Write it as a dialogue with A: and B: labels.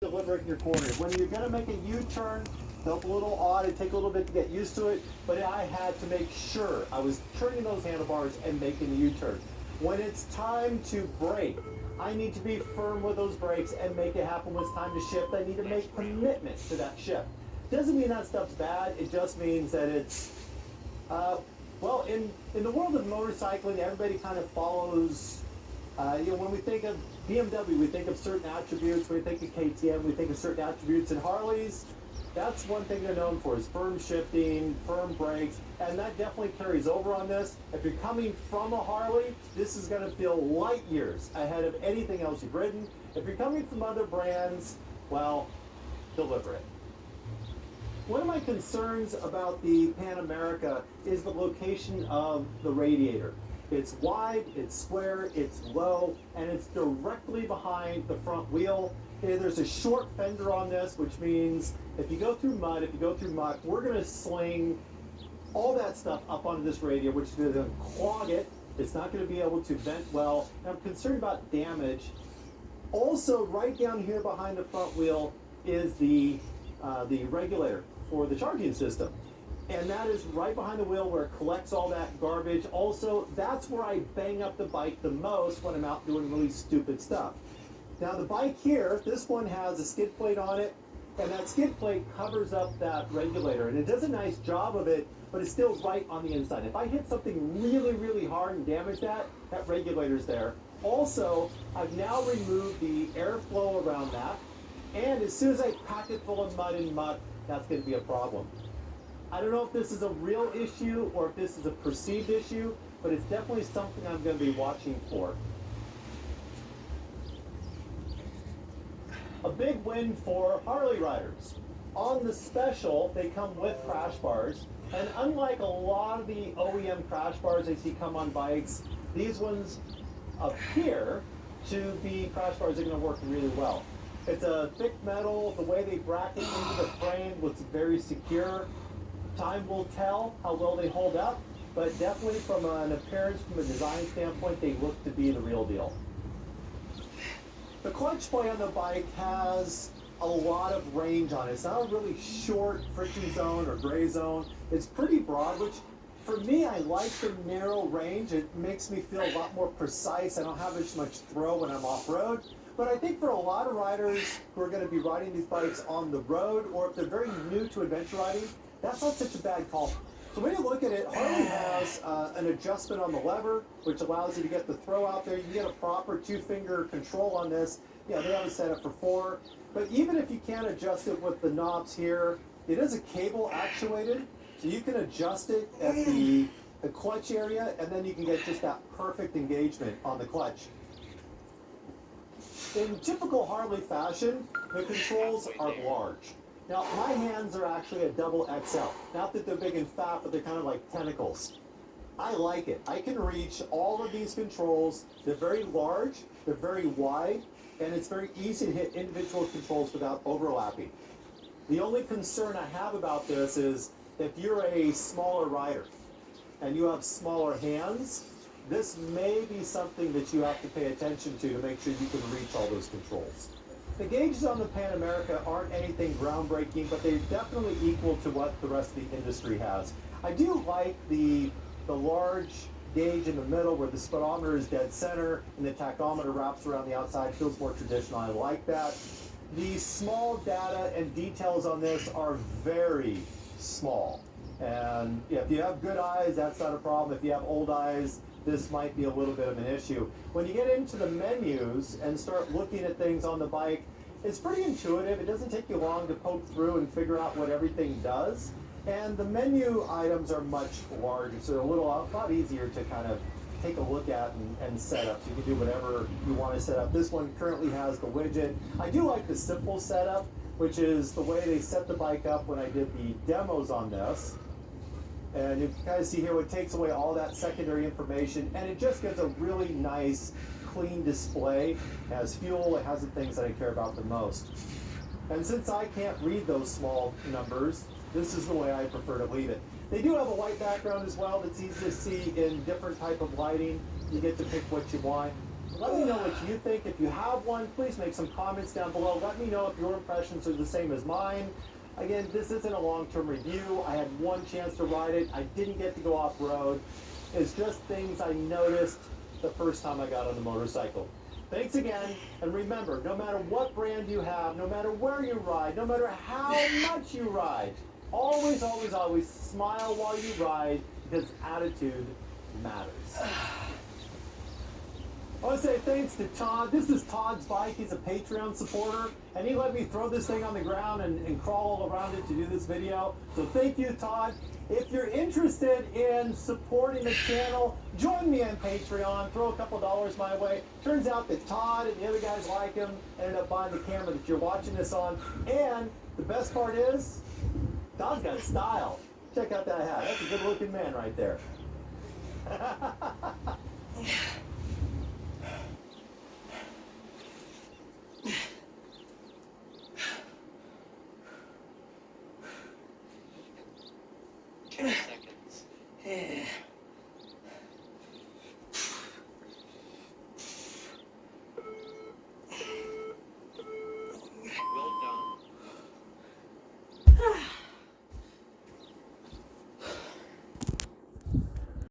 A: deliberate in your corner. When you're going to make a U-turn, felt a little odd. It take a little bit to get used to it, but I had to make sure I was turning those handlebars and making the U-turn. When it's time to brake, I need to be firm with those brakes and make it happen when it's time to shift. I need to make commitment to that shift. Doesn't mean that stuff's bad. It just means that it's, well, in the world of motorcycling, everybody kind of follows, when we think of BMW, we think of certain attributes. When we think of KTM, we think of certain attributes. In Harleys, that's one thing they're known for, is firm shifting, firm brakes, and that definitely carries over on this. If you're coming from a Harley, this is going to feel light years ahead of anything else you've ridden. If you're coming from other brands, well, deliberate. One of my concerns about the Pan America is the location of the radiator. It's wide, it's square, it's low, and it's directly behind the front wheel. There's a short fender on this, which means if you go through mud, if you go through muck, we're going to sling all that stuff up onto this radiator, which is going to clog it. It's not going to be able to vent well, and I'm concerned about damage. Also, right down here behind the front wheel is the regulator for the charging system. And that is right behind the wheel where it collects all that garbage. Also, that's where I bang up the bike the most when I'm out doing really stupid stuff. Now the bike here, this one has a skid plate on it, and that skid plate covers up that regulator, and it does a nice job of it, but it's still right on the inside. If I hit something really, really hard and damage that regulator's there. Also, I've now removed the airflow around that, and as soon as I pack it full of mud and muck, that's going to be a problem. I don't know if this is a real issue or if this is a perceived issue, but it's definitely something I'm going to be watching for. A big win for Harley riders. On the Special, they come with crash bars, and unlike a lot of the OEM crash bars they see come on bikes, these ones appear to be crash bars that are going to work really well. It's a thick metal. The way they bracket into the frame looks very secure. Time will tell how well they hold up, but definitely from an appearance, from a design standpoint, they look to be the real deal. The clutch play on the bike has a lot of range on it. It's not a really short friction zone or gray zone. It's pretty broad, which for me, I like the narrow range. It makes me feel a lot more precise. I don't have as much throw when I'm off-road. But I think for a lot of riders who are going to be riding these bikes on the road, or if they're very new to adventure riding, that's not such a bad call. So when you look at it, Harley has an adjustment on the lever, which allows you to get the throw out there. You can get a proper 2-finger control on this. Yeah, they have it set up for 4. But even if you can't adjust it with the knobs here, it is a cable actuated, so you can adjust it at the clutch area, and then you can get just that perfect engagement on the clutch. In typical Harley fashion, the controls are large. Now, my hands are actually a double XL. Not that they're big and fat, but they're kind of like tentacles. I like it. I can reach all of these controls. They're very large, they're very wide, and it's very easy to hit individual controls without overlapping. The only concern I have about this is if you're a smaller rider and you have smaller hands, this may be something that you have to pay attention to make sure you can reach all those controls. The gauges on the Pan America aren't anything groundbreaking, but they're definitely equal to what the rest of the industry has. I do like the large gauge in the middle where the speedometer is dead center and the tachometer wraps around the outside. Feels more traditional. I like that. The small data and details on this are very small. And if you have good eyes, that's not a problem. If you have old eyes, this might be a little bit of an issue. When you get into the menus and start looking at things on the bike, it's pretty intuitive. It doesn't take you long to poke through and figure out what everything does. And the menu items are much larger, so they're a lot easier to kind of take a look at and set up. So you can do whatever you want to set up. This one currently has the widget. I do like the simple setup, which is the way they set the bike up when I did the demos on this. And you can kind of see here, it takes away all that secondary information, and it just gives a really nice, clean display. It has fuel, it has the things that I care about the most. And since I can't read those small numbers, this is the way I prefer to leave it. They do have a white background as well that's easy to see in different type of lighting. You get to pick what you want. Let me know what you think. If you have one, please make some comments down below. Let me know if your impressions are the same as mine. Again, this isn't a long-term review. I had one chance to ride it. I didn't get to go off-road. It's just things I noticed the first time I got on the motorcycle. Thanks again, and remember, no matter what brand you have, no matter where you ride, no matter how much you ride, always, always, always smile while you ride, because attitude matters. I want to say thanks to Todd. This is Todd's bike. He's a Patreon supporter, and he let me throw this thing on the ground and crawl all around it to do this video. So thank you, Todd. If you're interested in supporting the channel, join me on Patreon. Throw a couple dollars my way. Turns out that Todd and the other guys like him, ended up buying the camera that you're watching this on. And the best part is, Todd's got style. Check out that hat. That's a good-looking man right there.
B: Okay.